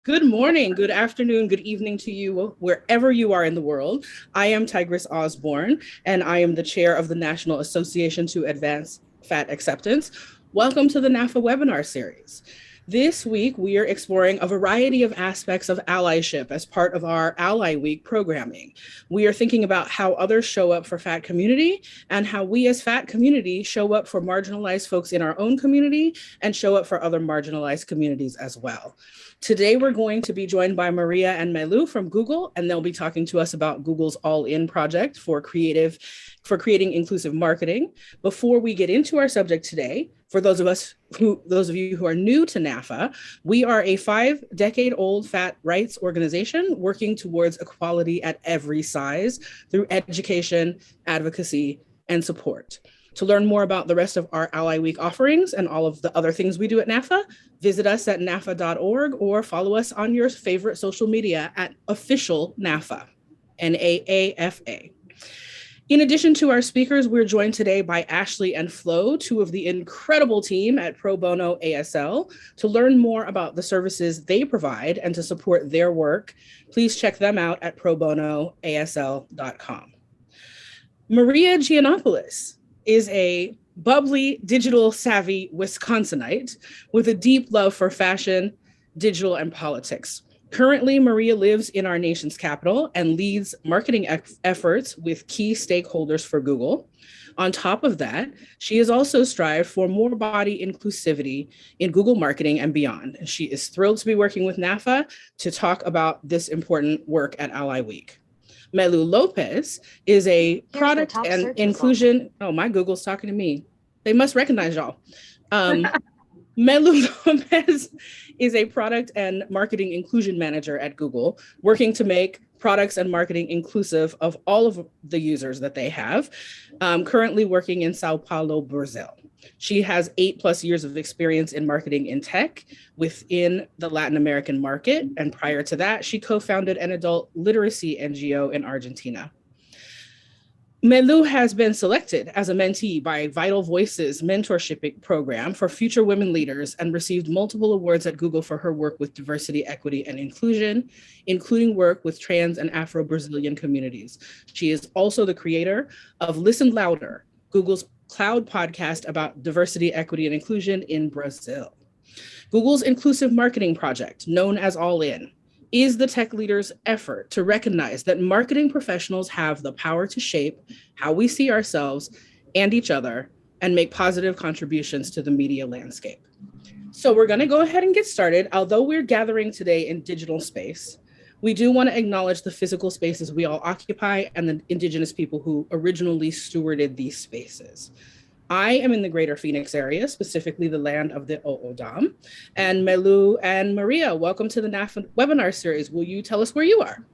Good morning, good afternoon, good evening to you, wherever you are in the world. I am Tigress Osborne, and I am the chair of the National Association to Advance Fat Acceptance. Welcome to the NAAFA webinar series. This week, we are exploring a variety of aspects of allyship as part of our Ally Week programming. We are thinking about how others show up for fat community and how we as fat community show up for marginalized folks in our own community and show up for other marginalized communities as well. Today, we're going to be joined by Maria and Melu from Google, and they'll be talking to us about Google's All-In project for creating inclusive marketing. Before we get into our subject today, for those of you who are new to NAAFA, we are a 5-decade-old fat rights organization working towards equality at every size through education, advocacy, and support. To learn more about the rest of our Ally Week offerings and all of the other things we do at NAAFA, visit us at naafa.org or follow us on your favorite social media at official NAAFA, NAAFA. In addition to our speakers, we're joined today by Ashley and Flo, two of the incredible team at Pro Bono ASL. To learn more about the services they provide and to support their work, please check them out at probonoasl.com. Maria Giannopoulos is a bubbly, digital savvy Wisconsinite with a deep love for fashion, digital, and politics. Currently, Maria lives in our nation's capital and leads marketing efforts with key stakeholders for Google. On top of that, she has also strived for more body inclusivity in Google marketing and beyond. She is thrilled to be working with NAAFA to talk about this important work at Ally Week. Melu López is a product and inclusion. Oh, my Google's talking to me. They must recognize y'all. Melu López is a product and marketing inclusion manager at Google, working to make products and marketing inclusive of all of the users that they have, currently working in São Paulo, Brazil. She has 8+ years of experience in marketing in tech within the Latin American market. And prior to that, she co-founded an adult literacy NGO in Argentina. Melu has been selected as a mentee by Vital Voices mentorship program for future women leaders and received multiple awards at Google for her work with diversity, equity, and inclusion, including work with trans and Afro-Brazilian communities. She is also the creator of Listen Louder, Google's cloud podcast about diversity, equity, and inclusion in Brazil. Google's inclusive marketing project, known as All-In, is the tech leader's effort to recognize that marketing professionals have the power to shape how we see ourselves and each other and make positive contributions to the media landscape. So we're gonna go ahead and get started. Although we're gathering today in digital space, we do want to acknowledge the physical spaces we all occupy and the Indigenous people who originally stewarded these spaces. I am in the greater Phoenix area, specifically the land of the O'odham. And Melu and Maria, welcome to the NAAFA webinar series. Will you tell us where you are?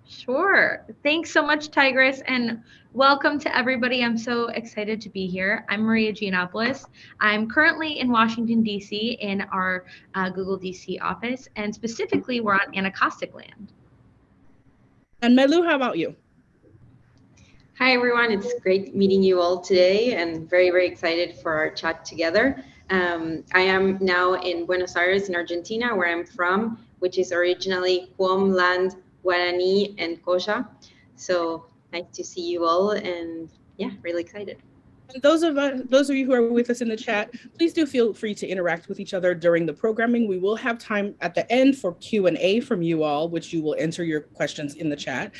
Sure. Thanks so much, Tigress, and welcome to everybody. I'm so excited to be here. I'm Maria Giannopoulos. I'm currently in Washington, D.C. in our Google D.C. office, and specifically we're on Anacostic land. And Melu, how about you? Hi, everyone. It's great meeting you all today and very, very excited for our chat together. I am now in Buenos Aires in Argentina, where I'm from, which is originally Quom land, Guarani, and Coya. So nice to see you all and yeah, really excited. And those of you who are with us in the chat, please do feel free to interact with each other during the programming. We will have time at the end for Q&A from you all, which you will enter your questions in the chat.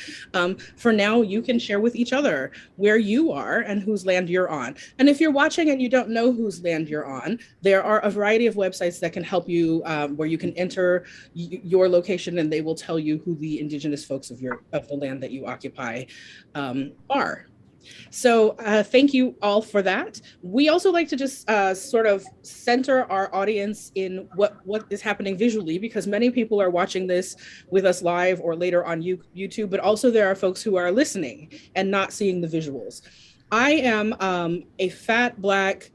For now, you can share with each other where you are and whose land you're on. And if you're watching and you don't know whose land you're on, there are a variety of websites that can help you where you can enter your location and they will tell you who the Indigenous folks of the land that you occupy are. So thank you all for that. We also like to just sort of center our audience in what is happening visually, because many people are watching this with us live or later on YouTube, but also there are folks who are listening and not seeing the visuals. I am a fat, Black,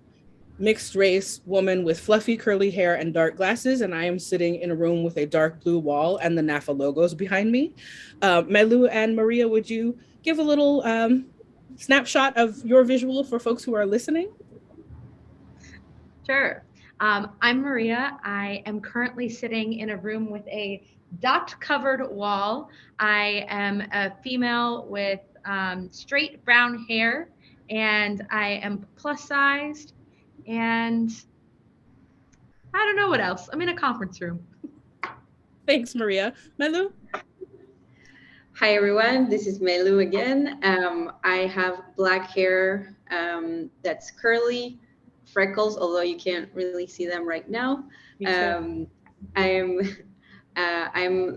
mixed race woman with fluffy curly hair and dark glasses, and I am sitting in a room with a dark blue wall and the NAAFA logos behind me. Melu and Maria, would you give a little snapshot of your visual for folks who are listening? Sure. I'm Maria. I am currently sitting in a room with a dot-covered wall. I am a female with straight brown hair, and I am plus-sized, and I don't know what else. I'm in a conference room. Thanks, Maria. Melu? Hi, everyone. This is Melu again. I have black hair that's curly, freckles, although you can't really see them right now. I'm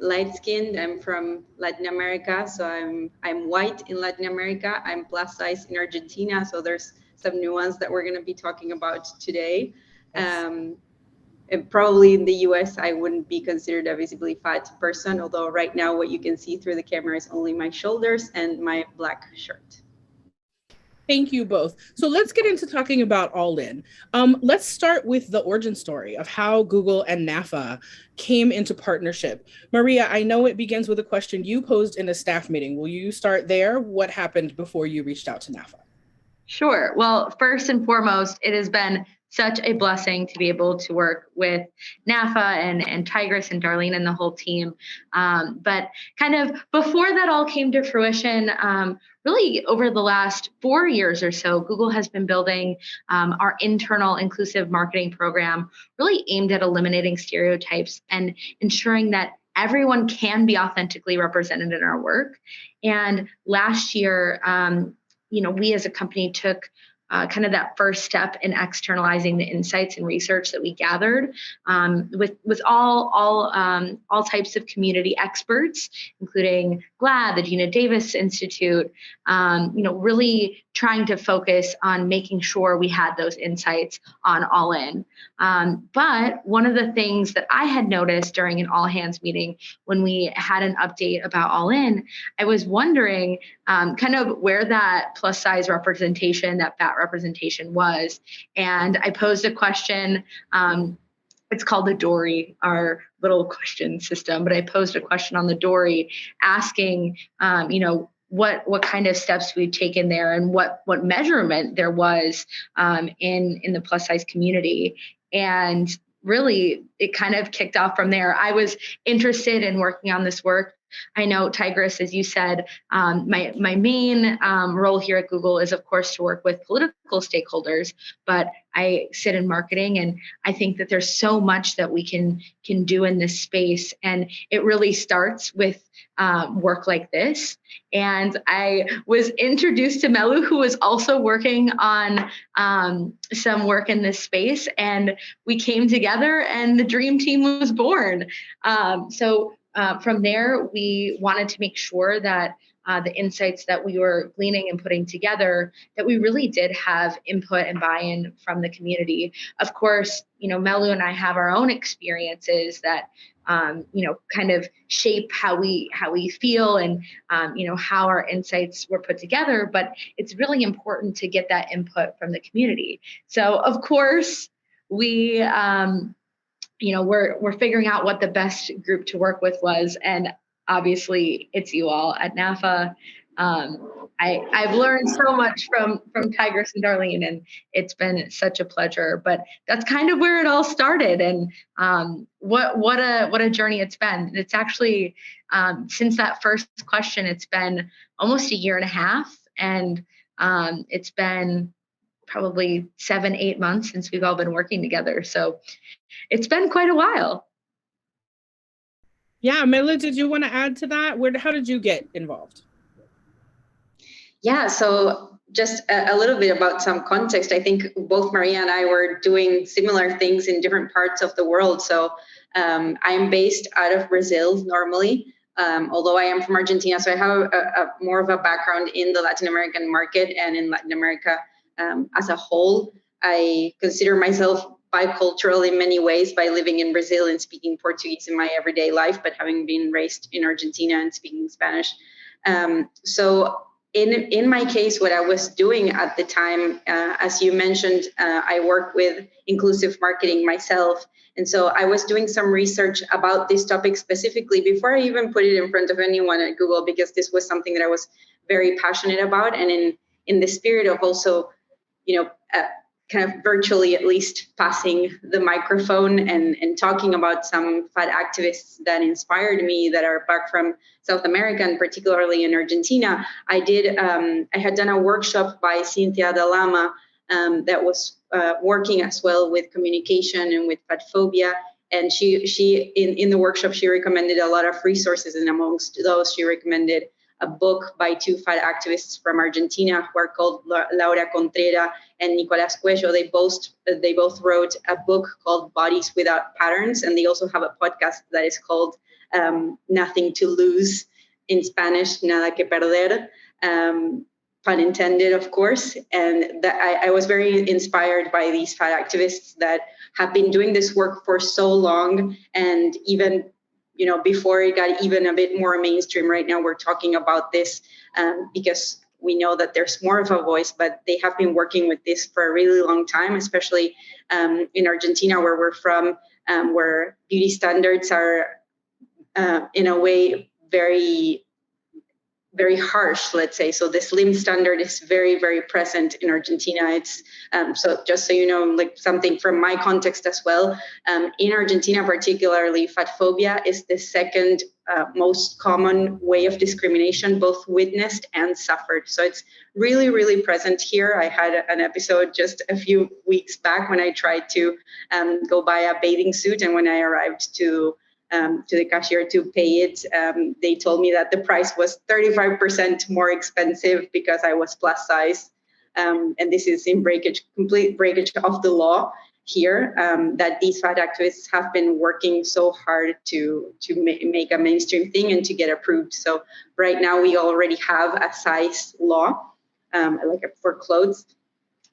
light-skinned. I'm from Latin America, so I'm white in Latin America. I'm plus size in Argentina, so there's some nuance that we're going to be talking about today. And probably in the US, I wouldn't be considered a visibly fat person, although right now what you can see through the camera is only my shoulders and my black shirt. Thank you both. So let's get into talking about All-In. Let's start with the origin story of how Google and NAAFA came into partnership. Maria, I know it begins with a question you posed in a staff meeting. Will you start there? What happened before you reached out to NAAFA? Sure. Well, first and foremost, it has been such a blessing to be able to work with NAAFA and Tigris and Darlene and the whole team. But kind of before that all came to fruition, really over the last 4 years or so, Google has been building our internal inclusive marketing program, really aimed at eliminating stereotypes and ensuring that everyone can be authentically represented in our work. And last year, we as a company took kind of that first step in externalizing the insights and research that we gathered with all types of community experts, including GLAAD, the Gina Davis Institute, really trying to focus on making sure we had those insights on All-In. But one of the things that I had noticed during an all hands meeting when we had an update about All-In, I was wondering kind of where that plus size representation, that fat representation was. And I posed a question. It's called the Dory, our little question system, but I posed a question on the Dory asking, what kind of steps we've taken there and what measurement there was in the plus size community. And really, it kind of kicked off from there. I was interested in working on this work. I know, Tigris, as you said, my main role here at Google is, of course, to work with political stakeholders, but I sit in marketing, and I think that there's so much that we can do in this space. And it really starts with work like this. And I was introduced to Melu, who was also working on some work in this space, and we came together and the dream team was born. From there, we wanted to make sure that the insights that we were gleaning and putting together, that we really did have input and buy-in from the community. Of course, Melu and I have our own experiences that, kind of shape how we feel and, how our insights were put together. But it's really important to get that input from the community. So, of course, we we're figuring out what the best group to work with was, and obviously it's you all at NAAFA. I've learned so much from Tigris and Darlene, and it's been such a pleasure. But that's kind of where it all started, and what a journey it's been. It's actually since that first question, it's been almost a year and a half, and it's been probably 7-8 months since we've all been working together. So it's been quite a while. Yeah, Melu, did you want to add to that? How did you get involved? Yeah, so just a little bit about some context. I think both Maria and I were doing similar things in different parts of the world. So I'm based out of Brazil normally, although I am from Argentina. So I have a more of a background in the Latin American market and in Latin America as a whole. I consider myself bicultural in many ways by living in Brazil and speaking Portuguese in my everyday life, but having been raised in Argentina and speaking Spanish. So in my case, what I was doing at the time, as you mentioned, I work with inclusive marketing myself. And so I was doing some research about this topic specifically before I even put it in front of anyone at Google, because this was something that I was very passionate about. And in the spirit of also, kind of virtually at least passing the microphone and talking about some fat activists that inspired me that are back from South America and particularly in Argentina. I had done a workshop by Cynthia Dalama that was working as well with communication and with fat phobia. And she in the workshop, she recommended a lot of resources, and amongst those, she recommended a book by two fat activists from Argentina who are called Laura Contreras and Nicolás Cuello. They both wrote a book called Bodies Without Patterns, and they also have a podcast that is called Nothing to Lose, in Spanish, Nada que Perder, pun intended, of course. And that I was very inspired by these fat activists that have been doing this work for so long, and even before it got even a bit more mainstream. Right now we're talking about this because we know that there's more of a voice, but they have been working with this for a really long time, especially in Argentina, where we're from, where beauty standards are in a way very, very harsh, let's say. So the slim standard is very, very present in Argentina. It's so just so you know, like something from my context as well, in Argentina particularly, fat phobia is the second most common way of discrimination, both witnessed and suffered. So it's really, really present here. I had an episode just a few weeks back when I tried to go buy a bathing suit, and when I arrived to the cashier to pay it, they told me that the price was 35% more expensive because I was plus size. And this is in complete breakage of the law here, that these fat activists have been working so hard to make a mainstream thing and to get approved. So right now we already have a size law, like for clothes,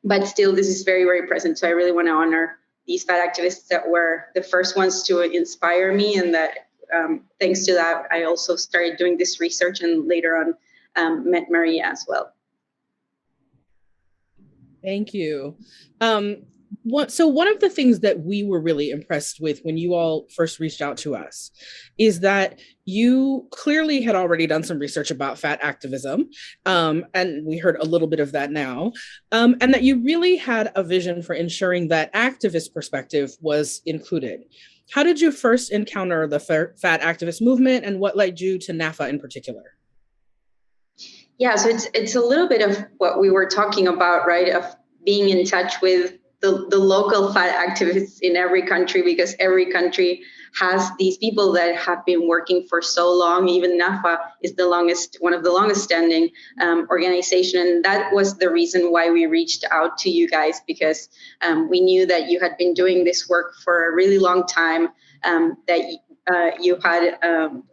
but still this is very, very present. So I really want to honor these fat activists that were the first ones to inspire me, and that thanks to that, I also started doing this research and later on met Maria as well. Thank you. So one of the things that we were really impressed with when you all first reached out to us is that you clearly had already done some research about fat activism, and we heard a little bit of that now, and that you really had a vision for ensuring that activist perspective was included. How did you first encounter the fat activist movement, and what led you to NAAFA in particular? Yeah, so it's a little bit of what we were talking about, right? Of being in touch with the local fat activists in every country, because every country has these people that have been working for so long. Even NAAFA is one of the longest standing organization. And that was the reason why we reached out to you guys, because we knew that you had been doing this work for a really long time, that you had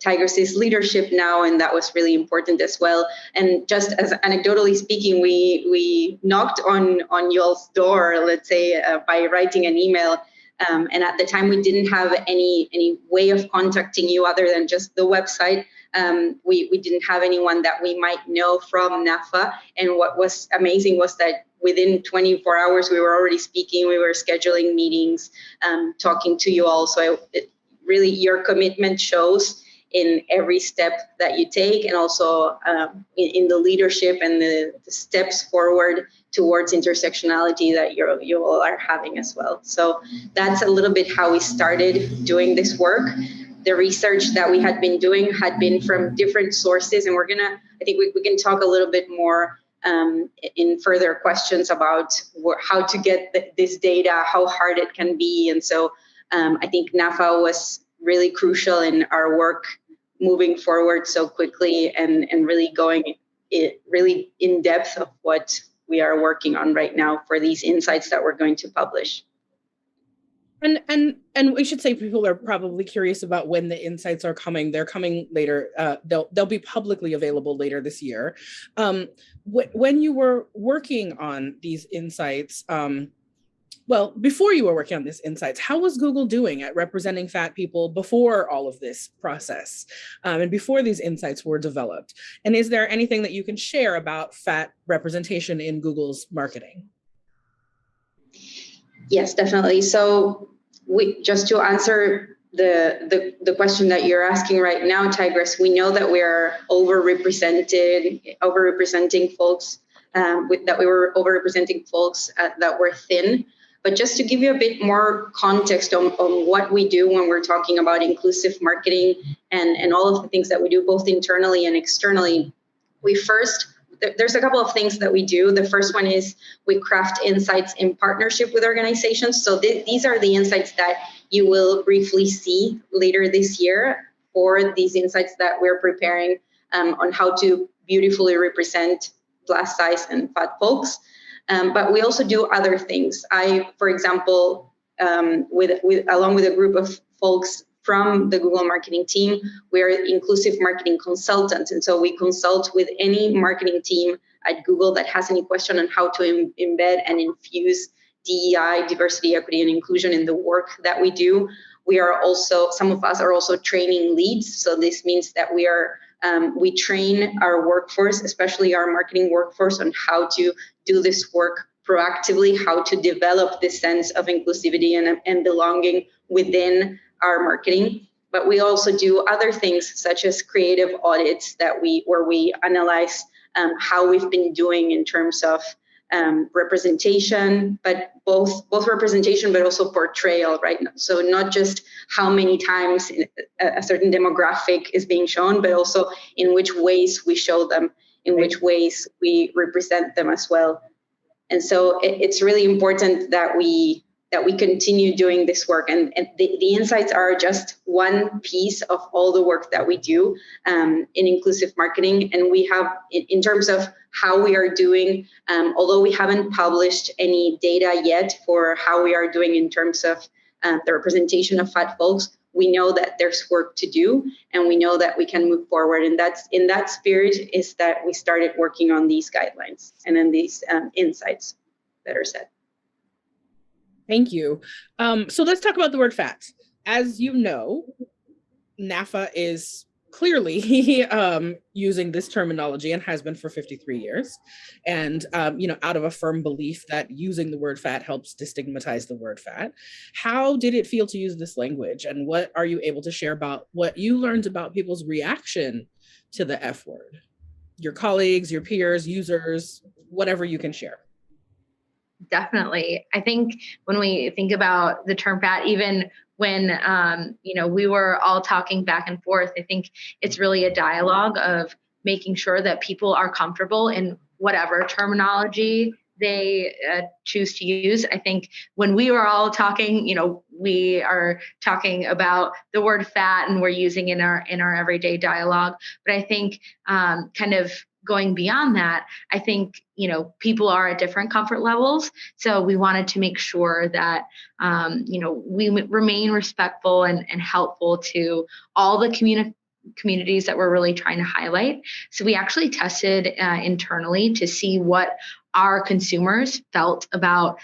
Tigress's leadership now, and that was really important as well. And just as anecdotally speaking, we knocked on y'all's door, let's say, by writing an email. And at the time, we didn't have any way of contacting you other than just the website. We didn't have anyone that we might know from NAAFA. And what was amazing was that within 24 hours, we were already speaking, we were scheduling meetings, talking to you all. So really, your commitment shows in every step that you take, and also in the leadership and the steps forward towards intersectionality that you all are having as well. So that's a little bit how we started doing this work. The research that we had been doing had been from different sources, and I think we can talk a little bit more in further questions about how to get this data, how hard it can be. And so I think NAAFA was really crucial in our work moving forward so quickly, and really going really in depth of what we are working on right now for these insights that we're going to publish. And we should say people are probably curious about when the insights are coming. They're coming later. They'll be publicly available later this year. When you were working on these insights, well, before you were working on these insights, how was Google doing at representing fat people before all of this process, and before these insights were developed? And is there anything that you can share about fat representation in Google's marketing? Yes, definitely. So just to answer the question that you're asking right now, Tigress, we know that we are overrepresenting folks that we were overrepresenting folks that were thin. But just to give you a bit more context on what we do when we're talking about inclusive marketing and all of the things that we do, both internally and externally, there's a couple of things that we do. The first one is we craft insights in partnership with organizations. So these are the insights that you will briefly see later this year, for these insights that we're preparing on how to beautifully represent plus size and fat folks. But we also do other things. For example, along with a group of folks from the Google marketing team, we are inclusive marketing consultants. And so we consult with any marketing team at Google that has any question on how to embed and infuse DEI, diversity, equity, and inclusion in the work that we do. Some of us are also training leads. So this means that we train our workforce, especially our marketing workforce, on how to do this work proactively, how to develop this sense of inclusivity and belonging within our marketing. But we also do other things, such as creative audits where we analyze how we've been doing in terms of representation, but both representation, but also portrayal, right? So not just how many times a certain demographic is being shown, but also in which ways we show them, in which ways we represent them as well. And so it's really important that we continue doing this work. And the insights are just one piece of all the work that we do in inclusive marketing. And we have, in terms of how we are doing, although we haven't published any data yet for how we are doing in terms of the representation of fat folks, we know that there's work to do, and we know that we can move forward. And that's in that spirit is that we started working on these guidelines and then these insights that are set. Thank you. So let's talk about the word fat. As you know, NAAFA is clearly using this terminology and has been for 53 years. And, out of a firm belief that using the word fat helps destigmatize the word fat. How did it feel to use this language? And what are you able to share about what you learned about people's reaction to the F word? Your colleagues, your peers, users, whatever you can share. Definitely. I think when we think about the term fat, even when, we were all talking back and forth, I think it's really a dialogue of making sure that people are comfortable in whatever terminology they choose to use. I think when we were all talking, we are talking about the word fat and we're using in our everyday dialogue. But I think kind of going beyond that, I think, people are at different comfort levels. So we wanted to make sure that, we remain respectful and helpful to all the communities that we're really trying to highlight. So we actually tested internally to see what our consumers felt about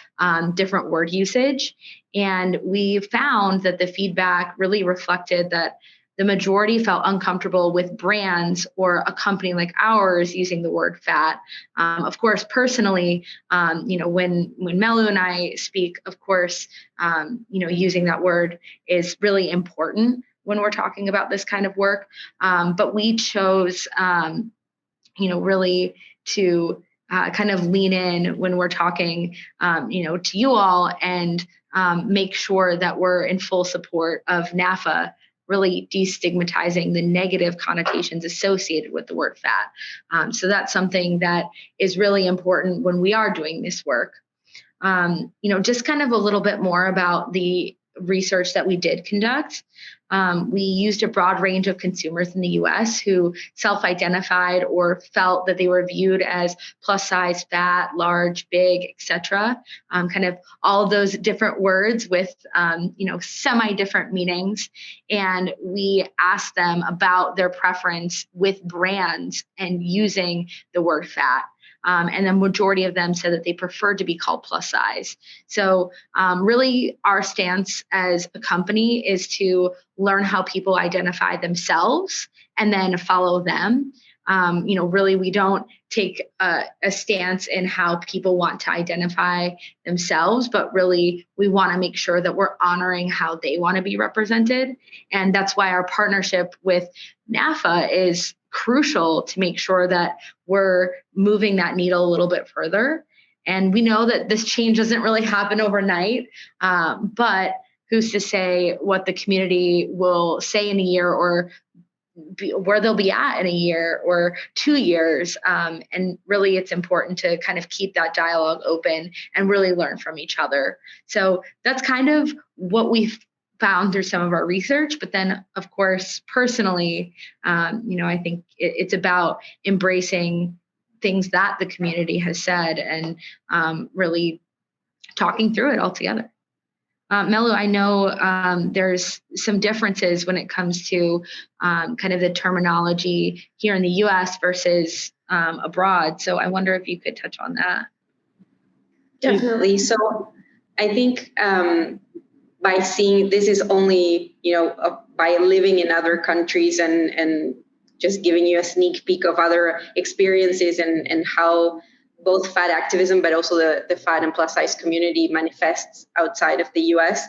different word usage. And we found that the feedback really reflected that the majority felt uncomfortable with brands or a company like ours using the word fat. Of course, personally, when Melu and I speak, of course, using that word is really important when we're talking about this kind of work. But we chose, really to kind of lean in when we're talking, to you all and make sure that we're in full support of NAAFA really destigmatizing the negative connotations associated with the word fat. So that's something that is really important when we are doing this work. Just kind of a little bit more about the research that we did conduct. We used a broad range of consumers in the US who self-identified or felt that they were viewed as plus size, fat, large, big, etc. Kind of all of those different words with, semi-different meanings. And we asked them about their preference with brands and using the word fat. And the majority of them said that they preferred to be called plus size. So really our stance as a company is to learn how people identify themselves and then follow them. Really we don't take a stance in how people want to identify themselves, but really we want to make sure that we're honoring how they want to be represented. And that's why our partnership with NAAFA is crucial to make sure that we're moving that needle a little bit further. And we know that this change doesn't really happen overnight, but who's to say what the community will say in a year, or where they'll be at in a year or 2 years. And really, it's important to kind of keep that dialogue open and really learn from each other. So that's kind of what we've found through some of our research. But then, of course, personally, I think it's about embracing things that the community has said and really talking through it all together. Melu, I know there's some differences when it comes to kind of the terminology here in the U.S. versus abroad. So I wonder if you could touch on that. Definitely. So I think by seeing this is only, by living in other countries and just giving you a sneak peek of other experiences and how both fat activism, but also the fat and plus size community manifests outside of the US.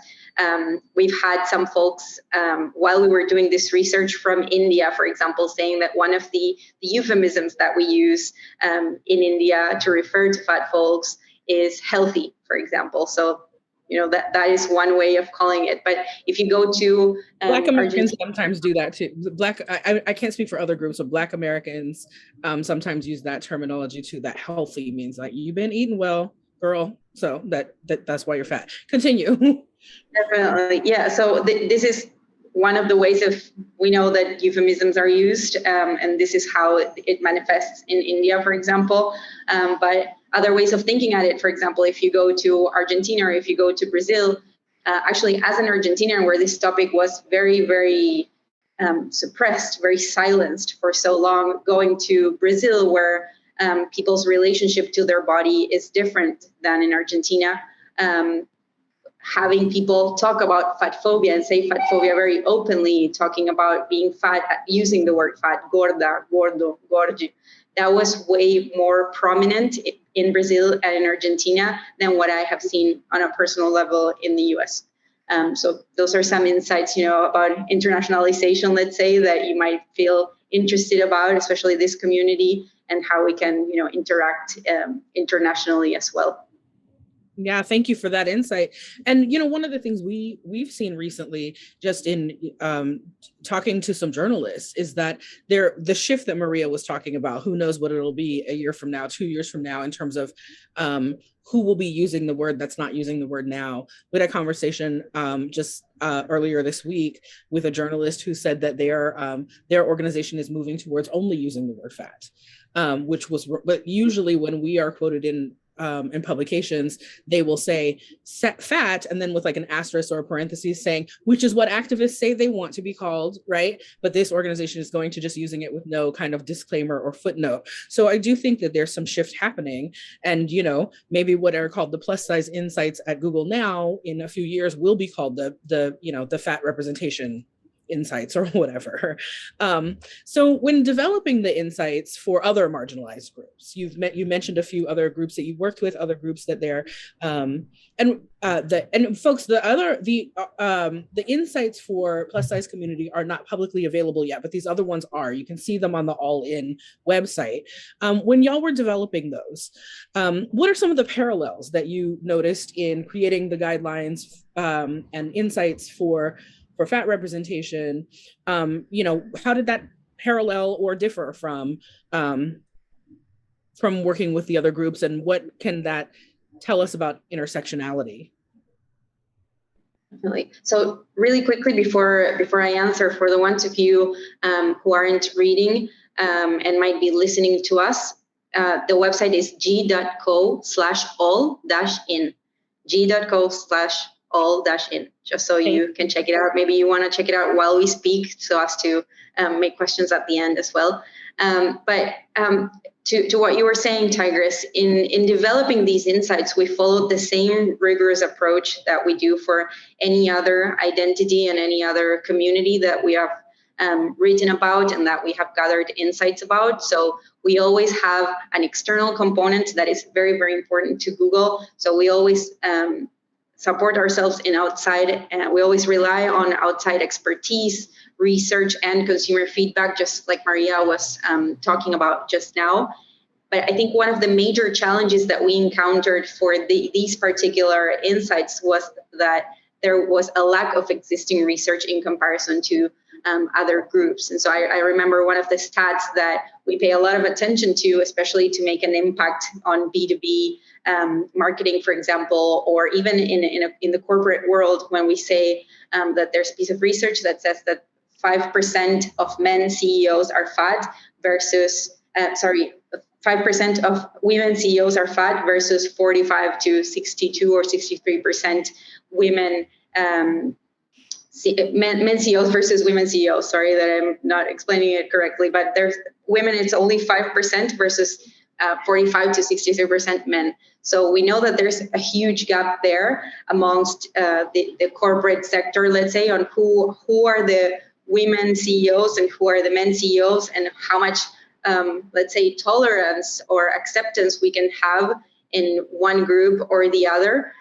We've had some folks, while we were doing this research from India, for example, saying that one of the euphemisms that we use in India to refer to fat folks is healthy, for example. So, that is one way of calling it. But if you go to Black Americans sometimes do that too. I can't speak for other groups, but Black Americans sometimes use that terminology too. That healthy means like you've been eating well, girl. So that's why you're fat. Continue. Definitely, yeah. So this is one of the ways we know that euphemisms are used, and this is how it manifests in India, for example. But other ways of thinking at it, for example, if you go to Argentina or if you go to Brazil, actually as an Argentinian, where this topic was very, very suppressed, very silenced for so long, going to Brazil where people's relationship to their body is different than in Argentina, having people talk about fat phobia and say fat phobia very openly, talking about being fat, using the word fat, gorda, gordo, gordi. That was way more prominent in Brazil and in Argentina than what I have seen on a personal level in the US. So those are some insights, about internationalization, let's say, that you might feel interested about, especially this community, and how we can, interact internationally as well. Yeah, thank you for that insight. And one of the things we've seen recently, just in talking to some journalists, is that the shift that Maria was talking about, who knows what it'll be a year from now, 2 years from now, in terms of who will be using the word that's not using the word now. We had a conversation just earlier this week with a journalist who said that their organization is moving towards only using the word fat, but usually when we are quoted in publications, they will say fat, and then with like an asterisk or a parenthesis saying, which is what activists say they want to be called, right? But this organization is going to just using it with no kind of disclaimer or footnote. So I do think that there's some shift happening, and maybe what are called the plus size insights at Google now in a few years will be called the fat representation insights or whatever. So when developing the insights for other marginalized groups, you mentioned a few other groups that you worked with, other groups that they're and folks, the insights for plus size community are not publicly available yet, but these other ones are. You can see them on the All-In website. When y'all were developing those, what are some of the parallels that you noticed in creating the guidelines and insights for fat representation? How did that parallel or differ from working with the other groups, and what can that tell us about intersectionality? Definitely. So really quickly before I answer, for the ones of you who aren't reading and might be listening to us, the website is g.co/all-in, g.co/all-in, just so you can check it out. Maybe you want to check it out while we speak so as to make questions at the end as well. But to what you were saying, Tigress, in developing these insights, we followed the same rigorous approach that we do for any other identity and any other community that we have written about and that we have gathered insights about. So we always have an external component that is very, very important to Google. So we always support ourselves in outside, and we always rely on outside expertise, research, and consumer feedback, just like Maria was talking about just now. But I think one of the major challenges that we encountered for these particular insights was that there was a lack of existing research in comparison to other groups. And so I remember one of the stats that we pay a lot of attention to, especially to make an impact on B2B marketing, for example, or even in the corporate world, when we say that there's a piece of research that says that 5% of men CEOs are fat versus, 5% of women CEOs are fat versus 45 to 62 or 63% women, men CEOs versus women CEOs. Sorry that I'm not explaining it correctly, but there's women, it's only 5% versus 45 to 63% men. So we know that there's a huge gap there amongst the corporate sector, let's say, on who are the women CEOs and who are the men CEOs, and how much let's say tolerance or acceptance we can have in one group or the other.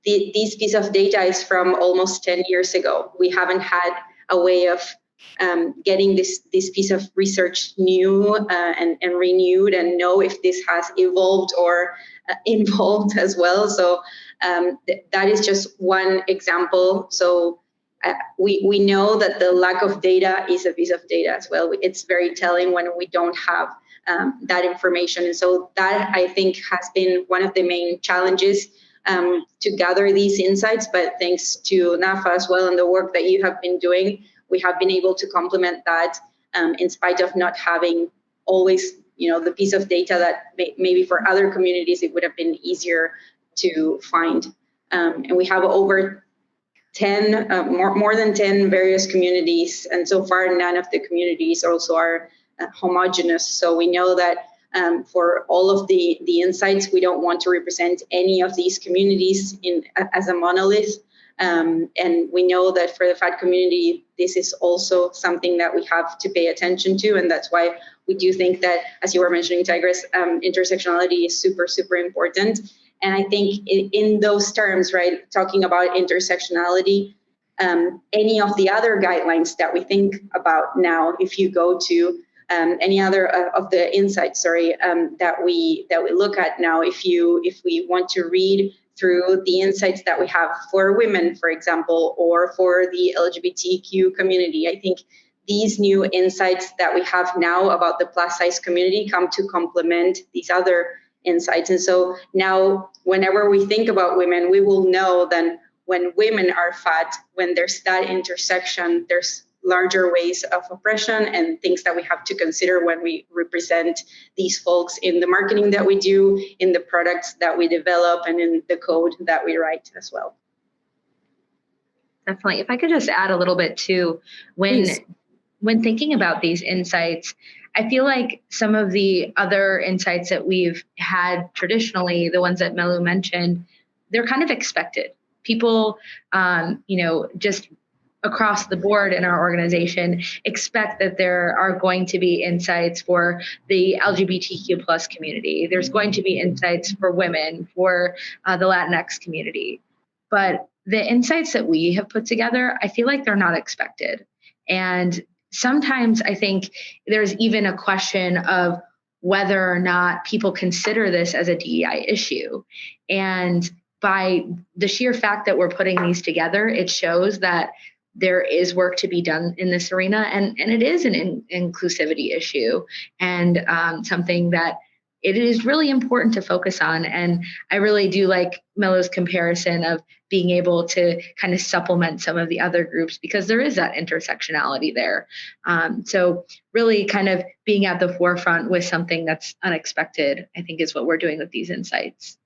This piece of data is from almost 10 years ago. We haven't had a way of getting this piece of research new and renewed, and know if this has evolved or involved as well. So that is just one example. So we know that the lack of data is a piece of data as well. It's very telling when we don't have that information. And so that, I think, has been one of the main challenges to gather these insights. But thanks to NAAFA as well and the work that you have been doing, we have been able to complement that in spite of not having always, the piece of data that maybe for other communities it would have been easier to find. And we have over 10, more than 10 various communities, and so far none of the communities also are homogeneous. So we know that for all of the insights, we don't want to represent any of these communities as a monolith. And we know that for the FAT community, this is also something that we have to pay attention to. And that's why we do think that, as you were mentioning, Tigress, intersectionality is super, super important. And I think in those terms, right, talking about intersectionality, any of the other guidelines that we think about now, if you go to any other of the insights, that we look at now, if we want to read through the insights that we have for women, for example, or for the LGBTQ community, I think these new insights that we have now about the plus size community come to complement these other insights. And so now, whenever we think about women, we will know that when women are fat, when there's that intersection, there's larger ways of oppression and things that we have to consider when we represent these folks in the marketing that we do, in the products that we develop, and in the code that we write as well. Definitely. If I could just add a little bit too, when thinking about these insights, I feel like some of the other insights that we've had traditionally, the ones that Melu mentioned, they're kind of expected. People, just across the board in our organization expect that there are going to be insights for the LGBTQ plus community. There's going to be insights for women, for the Latinx community. But the insights that we have put together, I feel like they're not expected. And sometimes I think there's even a question of whether or not people consider this as a DEI issue. And by the sheer fact that we're putting these together, it shows that there is work to be done in this arena, and it is an inclusivity issue, and something that it is really important to focus on. And I really do like Melu's comparison of being able to kind of supplement some of the other groups, because there is that intersectionality there. So really kind of being at the forefront with something that's unexpected, I think, is what we're doing with these insights.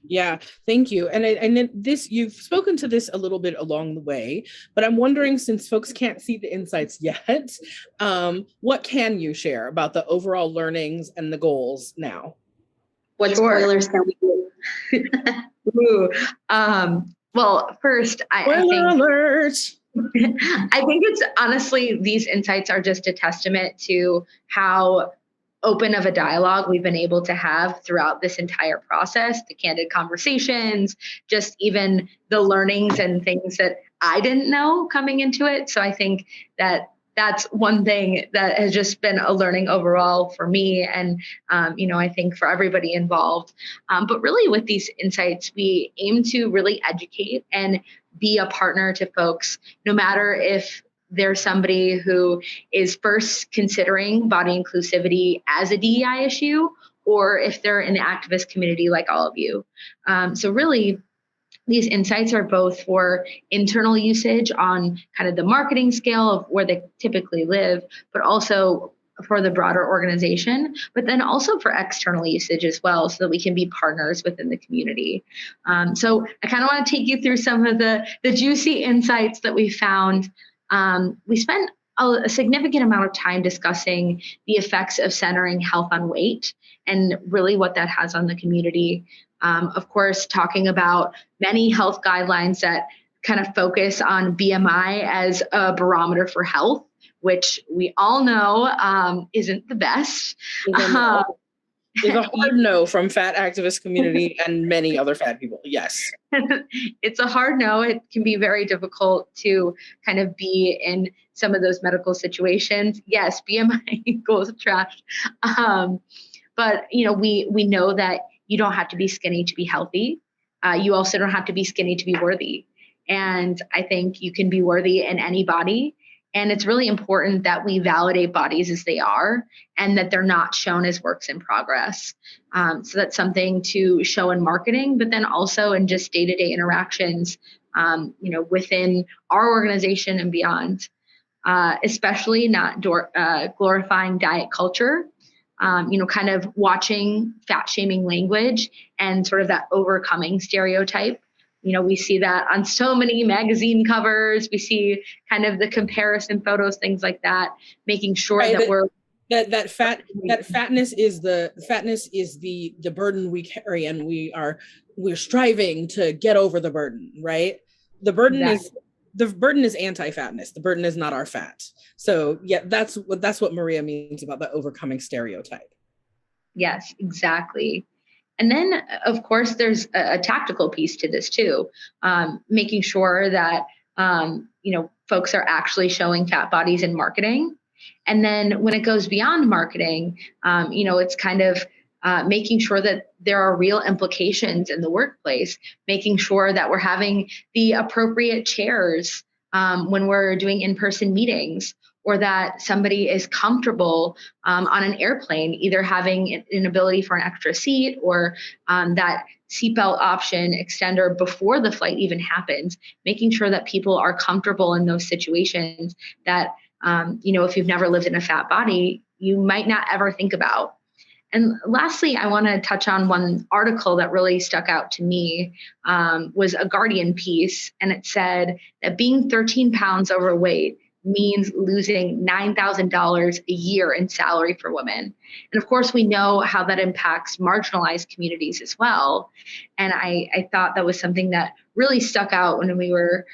Yeah, thank you. And this, you've spoken to this a little bit along the way, but I'm wondering, since folks can't see the insights yet, what can you share about the overall learnings and the goals now? What spoilers can we do? Ooh, well, first, I think it's honestly, these insights are just a testament to how open of a dialogue we've been able to have throughout this entire process, the candid conversations, just even the learnings and things that I didn't know coming into it. So I think that that's one thing that has just been a learning overall for me and, I think for everybody involved. But really with these insights, we aim to really educate and be a partner to folks, no matter if they're somebody who is first considering body inclusivity as a DEI issue, or if they're in the activist community like all of you. So really, these insights are both for internal usage on kind of the marketing scale of where they typically live, but also for the broader organization, but then also for external usage as well, so that we can be partners within the community. So I kind of want to take you through some of the juicy insights that we found. We spent a significant amount of time discussing the effects of centering health on weight and really what that has on the community. Of course, talking about many health guidelines that kind of focus on BMI as a barometer for health, which we all know isn't the best. There's a hard no from fat activist community and many other fat people. Yes. It's a hard no. It can be very difficult to kind of be in some of those medical situations. Yes, BMI equals trash. But, we know that you don't have to be skinny to be healthy. You also don't have to be skinny to be worthy. And I think you can be worthy in any body. And it's really important that we validate bodies as they are and that they're not shown as works in progress. So that's something to show in marketing, but then also in just day-to-day interactions, within our organization and beyond, especially not glorifying diet culture, kind of watching fat shaming language and sort of that overcoming stereotype. We see that on so many magazine covers. We see kind of the comparison photos, things like that, making sure that we're fatness is the burden we carry, and we're striving to get over the burden, right? The burden is anti-fatness. The burden is not our fat. So yeah, that's what Maria means about the overcoming stereotype. Yes, exactly. And then, of course, there's a tactical piece to this too, making sure that, folks are actually showing fat bodies in marketing. And then when it goes beyond marketing, it's kind of making sure that there are real implications in the workplace, making sure that we're having the appropriate chairs when we're doing in-person meetings, or that somebody is comfortable on an airplane, either having an ability for an extra seat or that seatbelt option extender before the flight even happens, making sure that people are comfortable in those situations that, if you've never lived in a fat body, you might not ever think about. And lastly, I want to touch on one article that really stuck out to me, was a Guardian piece, and it said that being 13 pounds overweight means losing $9,000 a year in salary for women. And of course, we know how that impacts marginalized communities as well. And I thought that was something that really stuck out when we were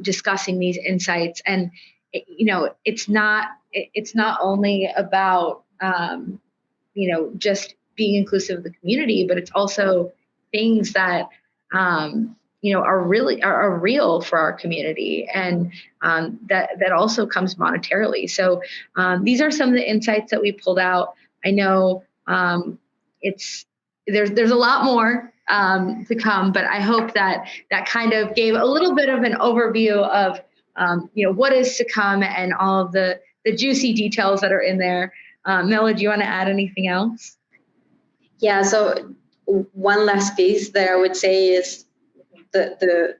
discussing these insights. And, it's not only about, just being inclusive of the community, but it's also things that, are real for our community, and that also comes monetarily. So these are some of the insights that we pulled out. I know there's a lot more to come, but I hope that kind of gave a little bit of an overview of what is to come and all of the juicy details that are in there. Melu, do you want to add anything else? Yeah. So one last piece that I would say is the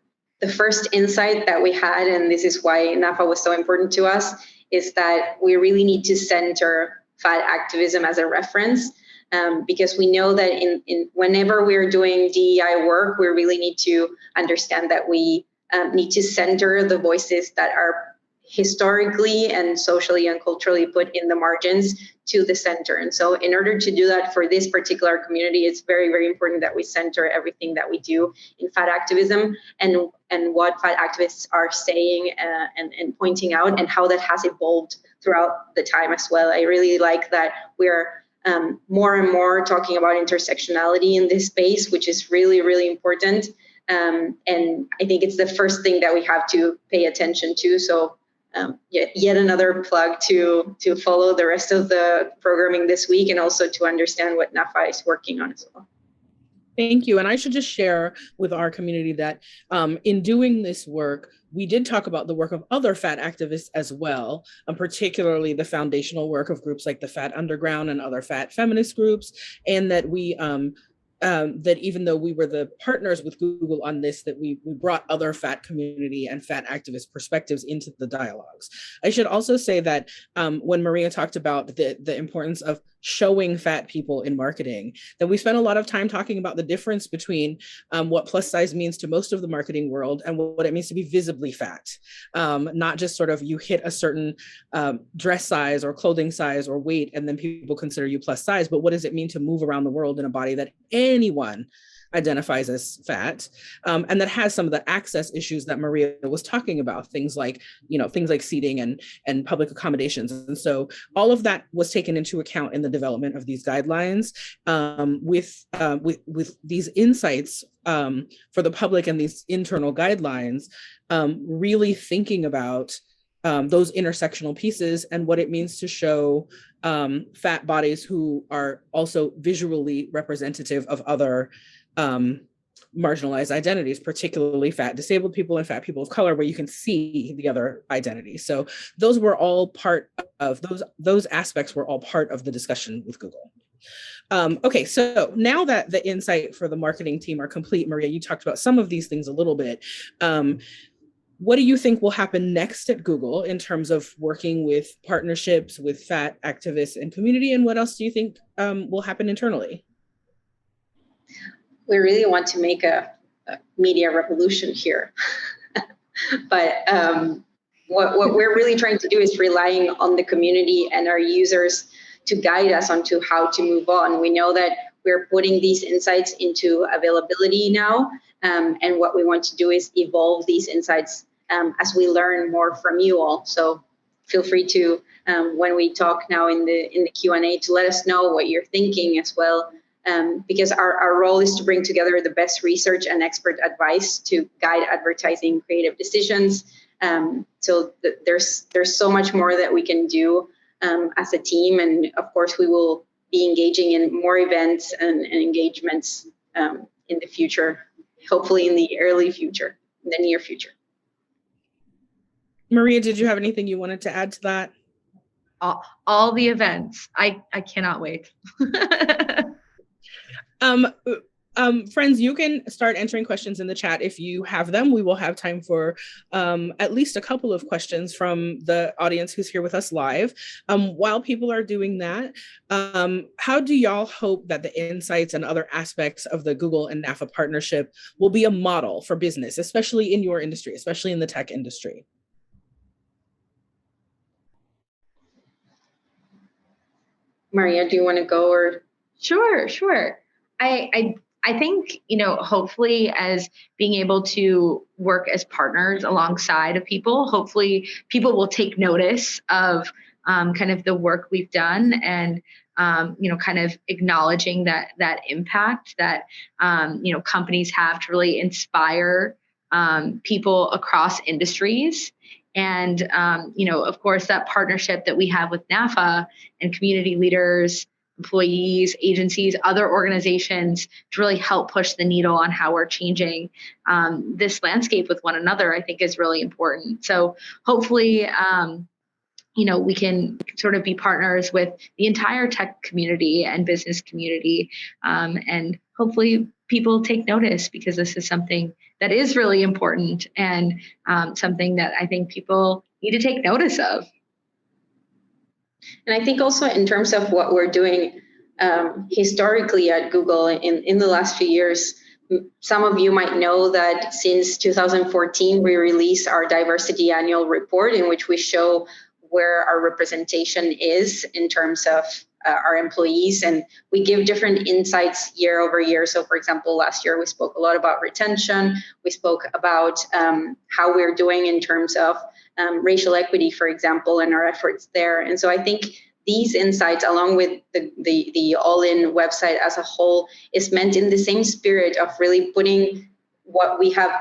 first insight that we had, and this is why NAAFA was so important to us, is that we really need to center fat activism as a reference, because we know that in whenever we're doing DEI work, we really need to understand that we need to center the voices that are historically and socially and culturally put in the margins to the center. And so in order to do that for this particular community, it's very, very important that we center everything that we do in fat activism and what fat activists are saying and pointing out, and how that has evolved throughout the time as well. I really like that we're more and more talking about intersectionality in this space, which is really, really important. And I think it's the first thing that we have to pay attention to. So yet another plug to follow the rest of the programming this week, and also to understand what NAAFA is working on as well. Thank you. And I should just share with our community that in doing this work, we did talk about the work of other FAT activists as well, particularly the foundational work of groups like the FAT Underground and other FAT feminist groups, and that we that even though we were the partners with Google on this, that we brought other FAT community and FAT activist perspectives into the dialogues. I should also say that when Maria talked about the importance of showing FAT people in marketing, that we spent a lot of time talking about the difference between what plus size means to most of the marketing world and what it means to be visibly fat. Not just sort of you hit a certain dress size or clothing size or weight and then people consider you plus size, but what does it mean to move around the world in a body that anyone identifies as fat, and that has some of the access issues that Maria was talking about, things like seating and public accommodations. And so all of that was taken into account in the development of these guidelines, with these insights for the public and these internal guidelines, really thinking about those intersectional pieces and what it means to show fat bodies who are also visually representative of other marginalized identities, particularly fat disabled people and fat people of color, where you can see the other identities. So those were all part of those aspects were all part of the discussion with Google. Okay, so now that the insight for the marketing team are complete, Maria, you talked about some of these things a little bit. What do you think will happen next at Google in terms of working with partnerships with fat activists and community? And what else do you think will happen internally? We really want to make a media revolution here. But what we're really trying to do is relying on the community and our users to guide us onto how to move on. We know that we're putting these insights into availability now, and what we want to do is evolve these insights as we learn more from you all. So feel free to, when we talk now in the Q&A, to let us know what you're thinking as well, because our role is to bring together the best research and expert advice to guide advertising creative decisions. So there's so much more that we can do as a team, and of course we will be engaging in more events and engagements in the future, hopefully in the near future. Maria, did you have anything you wanted to add to that? All the events. I cannot wait. Friends, you can start entering questions in the chat if you have them. We will have time for at least a couple of questions from the audience who's here with us live. While people are doing that, how do y'all hope that the insights and other aspects of the Google and NAAFA partnership will be a model for business, especially in your industry, especially in the tech industry? Maria, do you want to go? Or Sure. I think, hopefully as being able to work as partners alongside of people, hopefully people will take notice of kind of the work we've done, and kind of acknowledging that impact that companies have to really inspire people across industries. And, of course, that partnership that we have with NAAFA and community leaders, employees, agencies, other organizations to really help push the needle on how we're changing this landscape with one another, I think is really important. So hopefully, we can sort of be partners with the entire tech community and business community. And hopefully people take notice, because this is something that is really important, and something that I think people need to take notice of. And I think also in terms of what we're doing historically at Google in the last few years, some of you might know that since 2014, we released our diversity annual report, in which we show where our representation is in terms of our employees, and we give different insights year over year. So for example, last year we spoke a lot about retention. We spoke about how we're doing in terms of racial equity, for example, and our efforts there. And so I think these insights, along with the All-In website as a whole, is meant in the same spirit of really putting what we have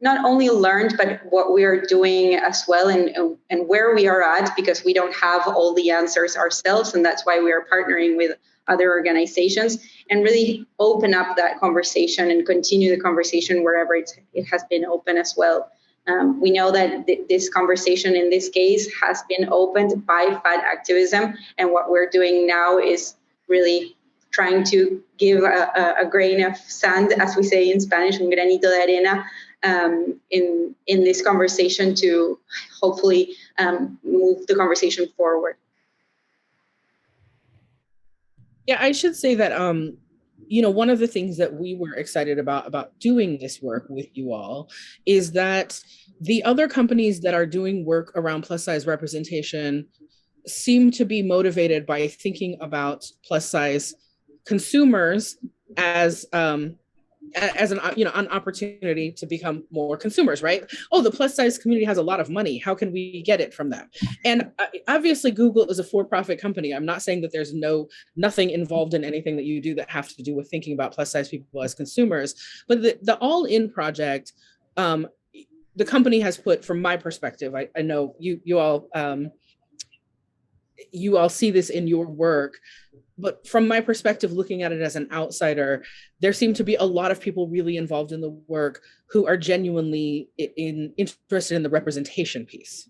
not only learned, but what we are doing as well, and where we are at, because we don't have all the answers ourselves, and that's why we are partnering with other organizations, and really open up that conversation and continue the conversation wherever it has been open as well. We know that this conversation in this case has been opened by fat activism, and what we're doing now is really trying to give a grain of sand, as we say in Spanish, un granito de arena, in this conversation to hopefully move the conversation forward. Yeah, I should say that, one of the things that we were excited about doing this work with you all is that the other companies that are doing work around plus size representation seem to be motivated by thinking about plus size consumers as an opportunity to become more consumers, right? Oh, the plus size community has a lot of money. How can we get it from them? And obviously Google is a for-profit company. I'm not saying that there's nothing involved in anything that you do that have to do with thinking about plus size people as consumers. But the All-In project, the company has put, from my perspective, I know you all see this in your work, but from my perspective, looking at it as an outsider, there seem to be a lot of people really involved in the work who are genuinely interested in the representation piece.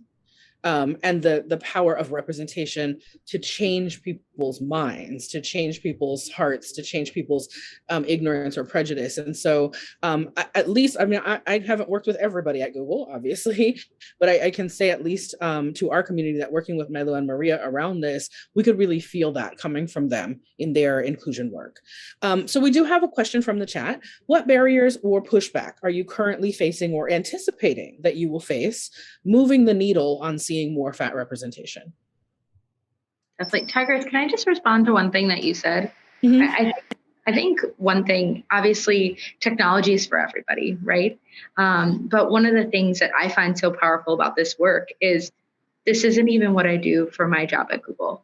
And the power of representation to change people's minds, to change people's hearts, to change people's ignorance or prejudice. And so at least, I haven't worked with everybody at Google, obviously, but I can say at least to our community that working with Melu and Maria around this, we could really feel that coming from them in their inclusion work. So we do have a question from the chat. What barriers or pushback are you currently facing or anticipating that you will face moving the needle on seeing more fat representation? Definitely. Tigris, can I just respond to one thing that you said? Mm-hmm. I think one thing, obviously technology is for everybody, right? But one of the things that I find so powerful about this work is this isn't even what I do for my job at Google.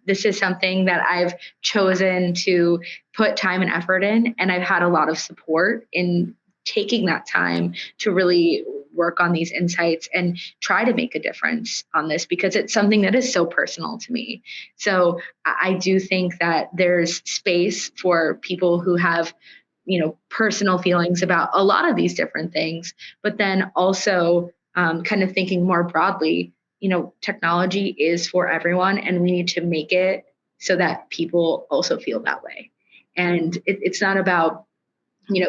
This is something that I've chosen to put time and effort in, and I've had a lot of support in taking that time to really work on these insights and try to make a difference on this, because it's something that is so personal to me. So I do think that there's space for people who have, personal feelings about a lot of these different things, but then also kind of thinking more broadly, technology is for everyone, and we need to make it so that people also feel that way. And it's not about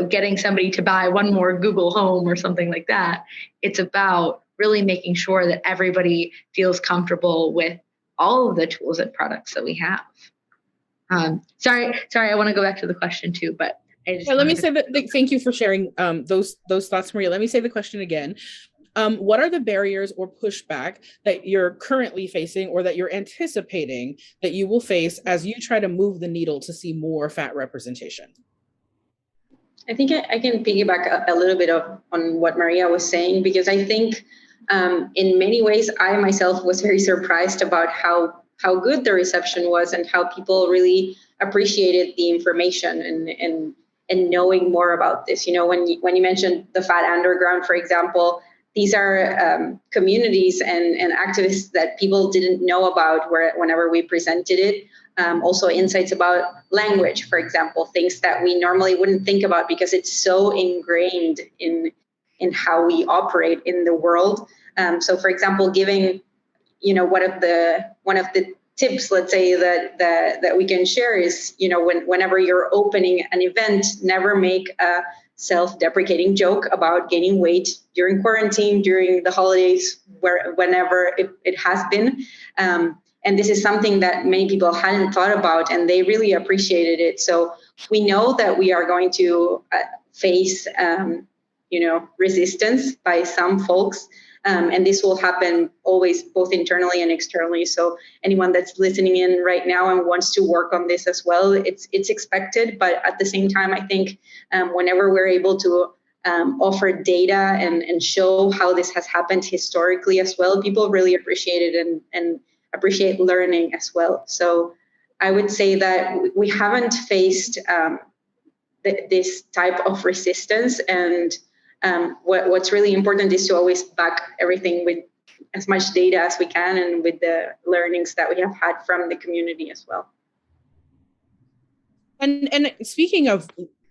getting somebody to buy one more Google Home or something like that. It's about really making sure that everybody feels comfortable with all of the tools and products that we have. Sorry, I want to go back to the question too, but I just let me say that. Thank you for sharing those thoughts, Maria. Let me say the question again. What are the barriers or pushback that you're currently facing or that you're anticipating that you will face as you try to move the needle to see more fat representation? I think I can piggyback a little bit on what Maria was saying, because I think in many ways, I myself was very surprised about how good the reception was and how people really appreciated the information and knowing more about this. When you mentioned the Fat Underground, for example, these are communities and activists that people didn't know about whenever we presented it. Also insights about language, for example, things that we normally wouldn't think about because it's so ingrained in how we operate in the world. So for example, giving, one of the tips, let's say that we can share is, whenever you're opening an event, never make a self-deprecating joke about gaining weight during quarantine, during the holidays, whenever it has been. And this is something that many people hadn't thought about, and they really appreciated it. So we know that we are going to face, resistance by some folks. And this will happen always, both internally and externally. So anyone that's listening in right now and wants to work on this as well, it's expected. But at the same time, I think whenever we're able to offer data and show how this has happened historically as well, people really appreciate it and appreciate learning as well. So I would say that we haven't faced this type of resistance, and what's really important is to always back everything with as much data as we can and with the learnings that we have had from the community as well. And speaking of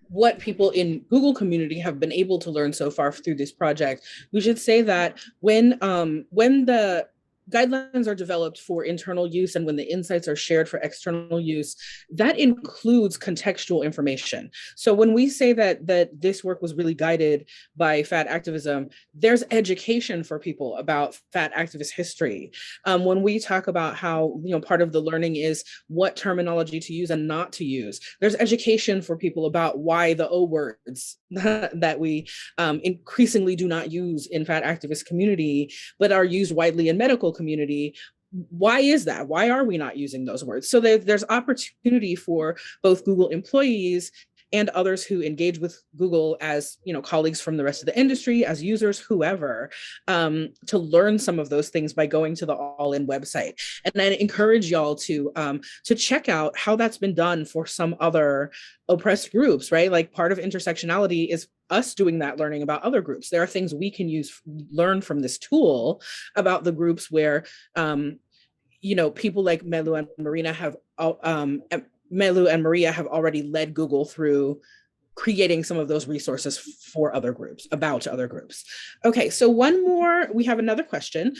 what people in Google community have been able to learn so far through this project, we should say that when the guidelines are developed for internal use and when the insights are shared for external use, that includes contextual information. So when we say that this work was really guided by fat activism, there's education for people about fat activist history. When we talk about how, part of the learning is what terminology to use and not to use, there's education for people about why the O words that we increasingly do not use in fat activist community, but are used widely in medical community. Why is that? Why are we not using those words? So there's opportunity for both Google employees and others who engage with Google as colleagues from the rest of the industry, as users, whoever, to learn some of those things by going to the All-In website. And I encourage y'all to check out how that's been done for some other oppressed groups, right? Like part of intersectionality is us doing that learning about other groups. There are things we can learn from this tool about the groups where, people like Melu and Maria have already led Google through creating some of those resources for other groups, about other groups. Okay, so we have another question.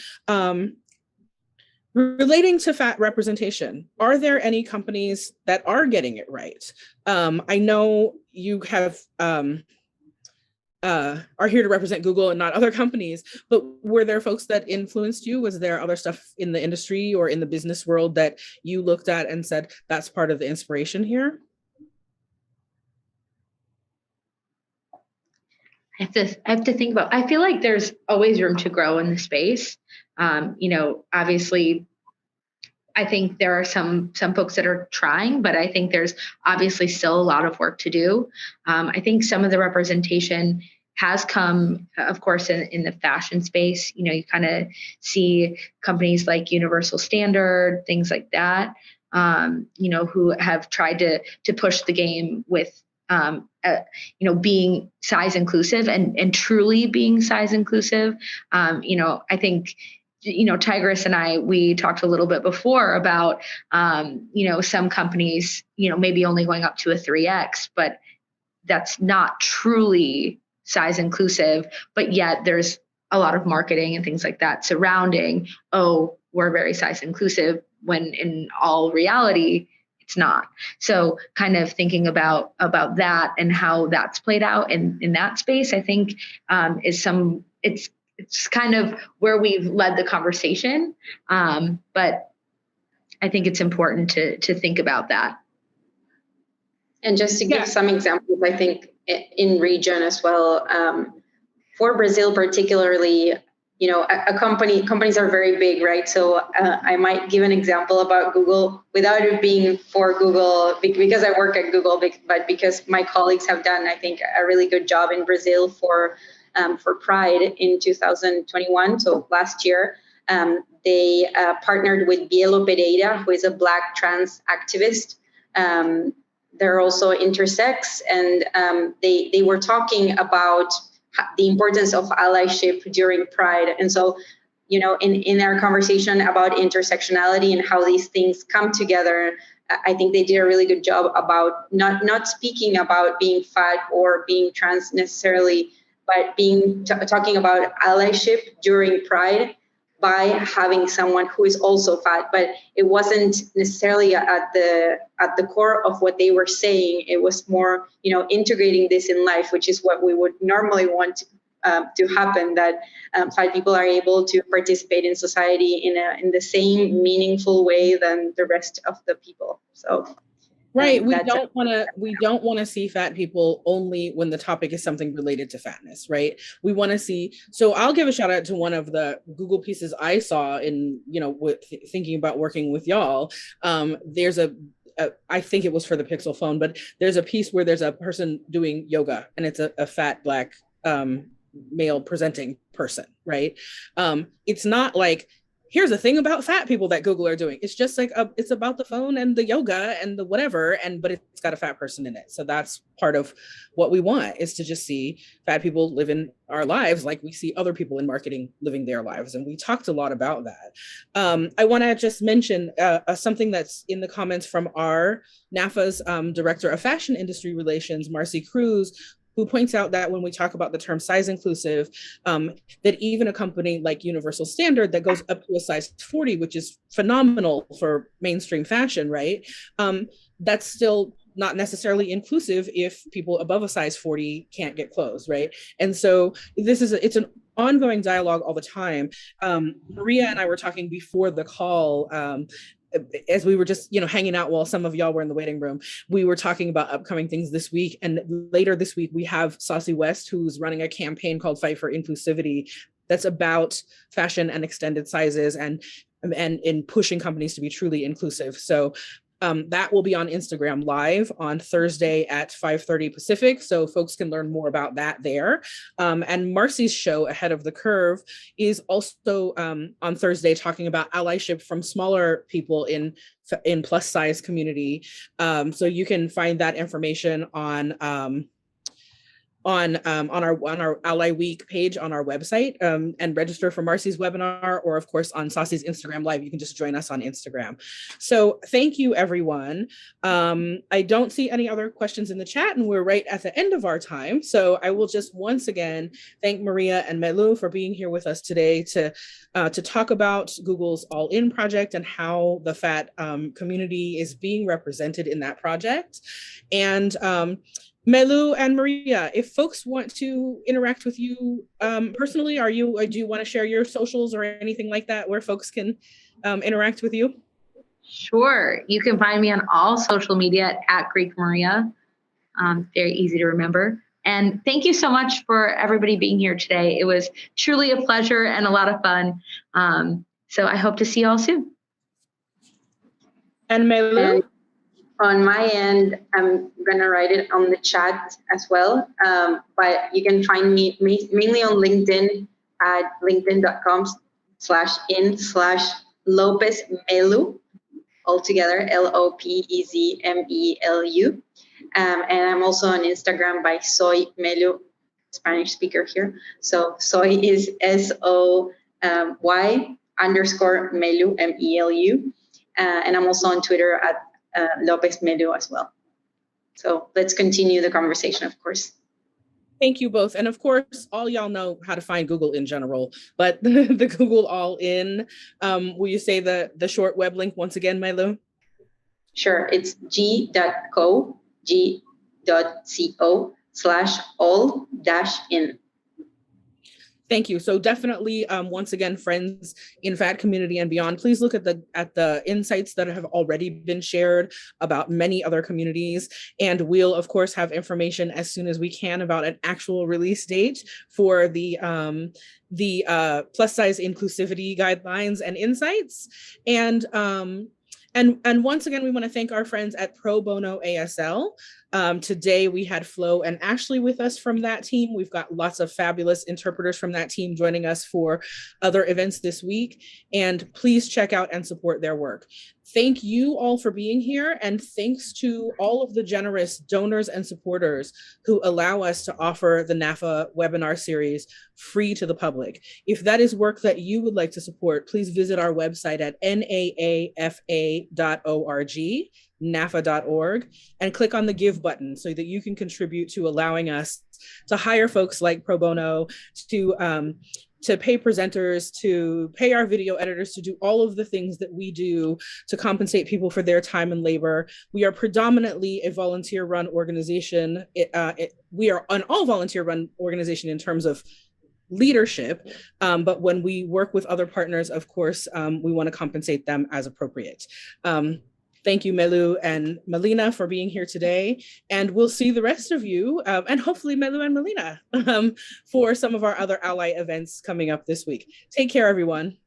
Relating to fat representation, are there any companies that are getting it right? I know you have are here to represent Google and not other companies, but were there folks that influenced you? Was there other stuff in the industry or in the business world that you looked at and said, that's part of the inspiration here? I have to think about, I feel like there's always room to grow in the space. Obviously, I think there are some folks that are trying, but I think there's obviously still a lot of work to do. I think some of the representation has come, of course, in the fashion space. You kind of see companies like Universal Standard, things like that, who have tried to push the game with, being size inclusive and truly being size inclusive. I think, Tigress and I, we talked a little bit before about, some companies, maybe only going up to a 3X, but that's not truly size inclusive, but yet there's a lot of marketing and things like that surrounding, we're very size inclusive, when in all reality, it's not. So kind of thinking about that and how that's played out in that space, I think it's kind of where we've led the conversation. But I think it's important to think about that. And just to give some examples, I think in region as well, for Brazil particularly, companies are very big, right? So I might give an example about Google without it being for Google, because I work at Google, but because my colleagues have done, I think, a really good job in Brazil for Pride in 2021, so last year. They partnered with Bielo Pereira, who is a Black trans activist. They're also intersex, and they were talking about the importance of allyship during Pride. And so, in our conversation about intersectionality and how these things come together, I think they did a really good job about not speaking about being fat or being trans necessarily, but talking about allyship during Pride by having someone who is also fat. But it wasn't necessarily at the core of what they were saying. It was more, integrating this in life, which is what we would normally want to happen, that fat people are able to participate in society in the same meaningful way than the rest of the people. So. Right. We don't want to see fat people only when the topic is something related to fatness, right? We want to see. So I'll give a shout out to one of the Google pieces I saw in, thinking about working with y'all. There's I think it was for the Pixel phone, but there's a piece where there's a person doing yoga, and it's a fat Black male presenting person, right? It's not like here's a thing about fat people that Google are doing. It's just like, it's about the phone and the yoga and the whatever, but it's got a fat person in it. So that's part of what we want, is to just see fat people live in our lives like we see other people in marketing living their lives. And we talked a lot about that. I want to just mention something that's in the comments from our NAAFA's Director of Fashion Industry Relations, Marcy Cruz, who points out that when we talk about the term size inclusive, that even a company like Universal Standard that goes up to a size 40, which is phenomenal for mainstream fashion, right? That's still not necessarily inclusive if people above a size 40 can't get clothes, right? And so it's an ongoing dialogue all the time. Maria and I were talking before the call, as we were just, hanging out while some of y'all were in the waiting room. We were talking about upcoming things this week. And later this week, we have Saucy West, who's running a campaign called Fight for Inclusivity that's about fashion and extended sizes and in pushing companies to be truly inclusive. So that will be on Instagram Live on Thursday at 5:30 Pacific. So folks can learn more about that there. And Marcy's show, Ahead of the Curve, is also on Thursday, talking about allyship from smaller people in plus size community. So you can find that information on our Ally Week page on our website, and register for Marcy's webinar, or of course on Saucy's Instagram Live. You can just join us on Instagram. So thank you, everyone. I don't see any other questions in the chat, and we're right at the end of our time. So I will just once again thank Maria and Melu for being here with us today to talk about Google's All-In project and how the FAT community is being represented in that project. And Melu and Maria, if folks want to interact with you personally, do you want to share your socials or anything like that where folks can interact with you? Sure. You can find me on all social media at Greek Maria. Very easy to remember. And thank you so much for everybody being here today. It was truly a pleasure and a lot of fun. So I hope to see you all soon. And Melu? On my end, I'm going to write it on the chat as well. But you can find me mainly on LinkedIn at linkedin.com/in/Lopez Melu, altogether, LOPEZMELU. And I'm also on Instagram by Soy Melu, Spanish speaker here. So Soy is SOY_Melu, MELU. And I'm also on Twitter at Lopez Melu as well. So let's continue the conversation, of course. Thank you both. And of course, all y'all know how to find Google in general, but the Google All-In, will you say the short web link once again, Melu? Sure, it's g.co/all-in. Thank you. So definitely, once again, friends in FAT community and beyond, please look at the insights that have already been shared about many other communities. And we'll, of course, have information as soon as we can about an actual release date for the plus size inclusivity guidelines and insights. And once again, we want to thank our friends at Pro Bono ASL. Today we had Flo and Ashley with us from that team. We've got lots of fabulous interpreters from that team joining us for other events this week. And please check out and support their work. Thank you all for being here. And thanks to all of the generous donors and supporters who allow us to offer the NAAFA webinar series free to the public. If that is work that you would like to support, please visit our website at naafa.org. NAAFA.org, and click on the give button so that you can contribute to allowing us to hire folks like Pro Bono, to pay presenters, to pay our video editors, to do all of the things that we do to compensate people for their time and labor. We are predominantly a volunteer-run organization. We are an all volunteer-run organization in terms of leadership, but when we work with other partners, of course, we want to compensate them as appropriate. Thank you, Melu and Melina, for being here today. And we'll see the rest of you, and hopefully Melu and Melina, for some of our other Ally events coming up this week. Take care, everyone.